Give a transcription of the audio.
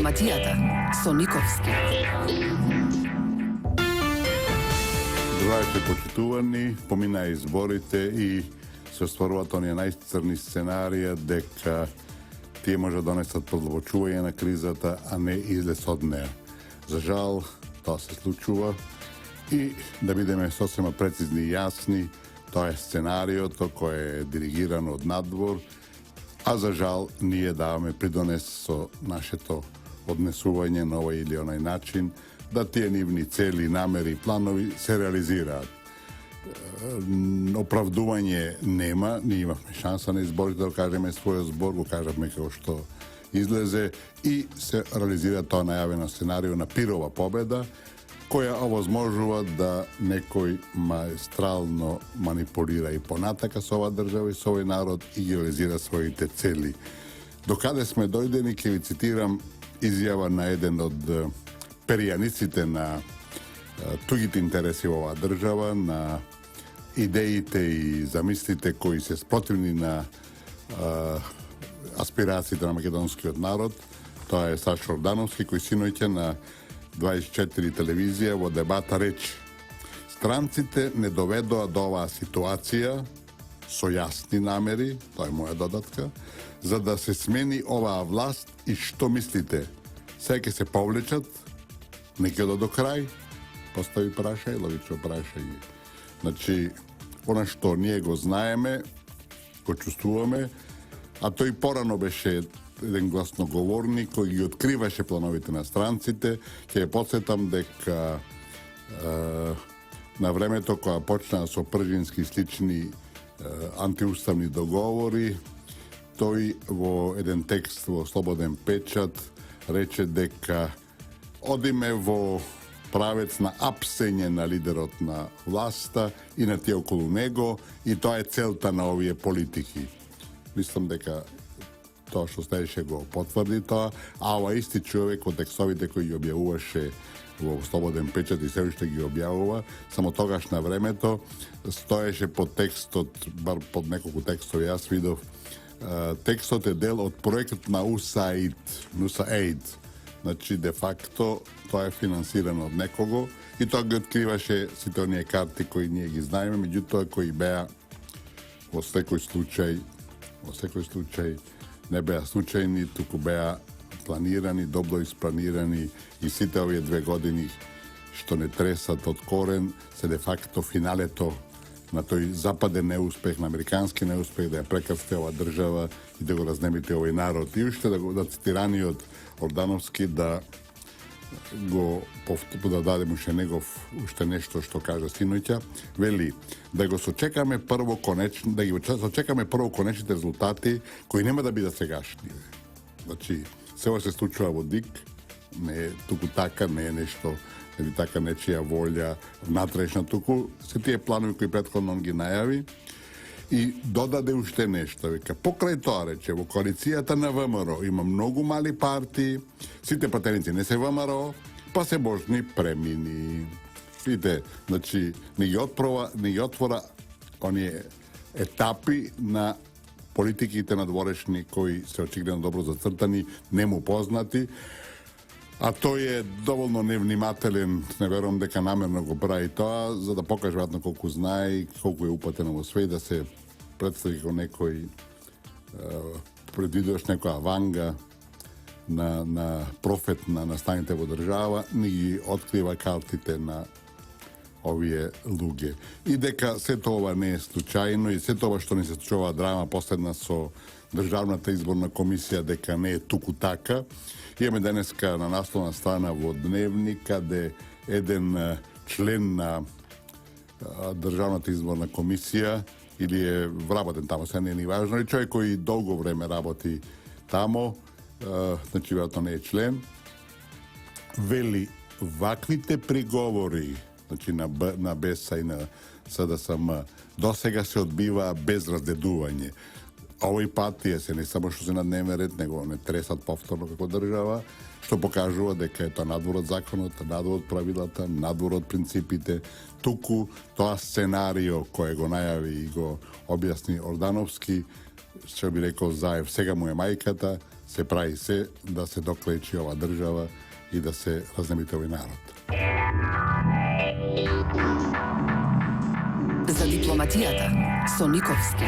информацијата со Никовски. Здравейте, почитувани, помина изборите и се остваруваат оние најцрни сценарија дека тие може да донесат продлабочување на кризата, а не излез од неа. За жал, тоа се случува и да бидеме сосема прецизни и јасни, тоа е сценариото кое е диригирано од надвор, а за жал ние даваме придонес со нашето однесување на овој или онај начин да тие нивни цели, намери и планови се реализираат. Оправдување нема, ние имавме шанса на изборите да кажеме својот збор, го кажавме како што излезе и се реализира тоа најавено сценарио на пирова победа, која овозможува да некој маестрално манипулира и понатака со оваа држава и со овој народ и ги реализира своите цели. Докаде сме дојдени, ќе ви цитирам изјава на еден од перијаниците на тугите интереси во оваа држава, на идеите и замислите кои се спротивни на аспирациите на македонскиот народ. Тоа е Сашо Ордановски, кој синоќа на 24 телевизија во дебата речи: странците не доведоа до оваа ситуација со јасни намери, тоа е моја додатка, за да се смени оваа власт и што мислите? Сега ќе се повлечат, не ќе до крај, постави прашај, логично прашај. Значи, она што ние го знаеме, го чувствуваме, а тој порано беше еден гласноговорник кој ги откриваше плановите на странците. Ќе ја подсетам дека на времето кога почнаа со пржински слични антиуставни договори, тој во еден текст во Слободен печат рече дека одиме во правец на апсење на лидерот на власта и на тие околу него, и тоа е целта на овие политики. Мислам дека тоа што стоеше го потврди тоа, а ова исти човек од текстовите кои ги објавуваше во Слободен печат и се уште ги објавува, само тогаш на времето стоеше под текстот, бар под неколку текстови јас видов, текстот е дел од проектот на USAID. Значи, де факто, тоа е финансирано од некого и тоа ги откриваше сите оние карти кои ние ги знаеме, меѓутоа кои беа во секој случај не беа случајни, туку беа планирани, добро испланирани, и сите овие 2 години што не тресат од корен се де факто финалето на тој западен неуспех, на американски неуспех да ја прекрсте оваа држава и да го разнемите овој народ. И уште да цитираниот Ордановски да дадем уште нешто што кажа синоќа, вели да го сочекаме прво конечните резултати кои нема да бидат сегашни. Значи, се ова се случува во ДИК, не е туку така, не е нешто, нели така нечија волја внатрешна, туку се тие планови кои претходно ги најави. И додаде уште нешто, века, покрај тоа рече, во коалицијата на ВМРО има многу мали партии, сите пратеници не се ВМРО, па се можни премини. Видите, значи, не ги отвора оние етапи на политиките надворешни кои се очигледно добро зацртани, нему познати, а тој е доволно невнимателен, не верувам дека намерно го прави тоа, за да покаже веројатно колку знае и колку е упатен во све, да се представи како некој предвидуваш некоја ванга на профет на настаните во држава, ни ги открива картите на овие луѓе. И дека сето ова не е случајно и сето ова што не се случува драма последна со Државната изборна комисија дека не е туку така. Имаме денеска на насловна страна во Дневник, каде еден член на Државната изборна комисија, или е вработен тамо, се не е ни важно, и човек кој долго време работи тамо, значи веројатно не е член, вели ваквите приговори, значи на БЕСА и на СДСМ, досега се одбива без раздедување. Овој пат тие се не само што се на дневен ред, него не тресат повторно како држава, што покажува дека е тоа надвор од законот, надвор од правилата, надвор од принципите. Туку тоа сценарио кое го најави и го објасни Ордановски, што би рекол Заев, сега му е мајката, se pravi vse, da se dokleči ova država i da se raznemite ovaj narod. Za diplomatijata Sonikovski.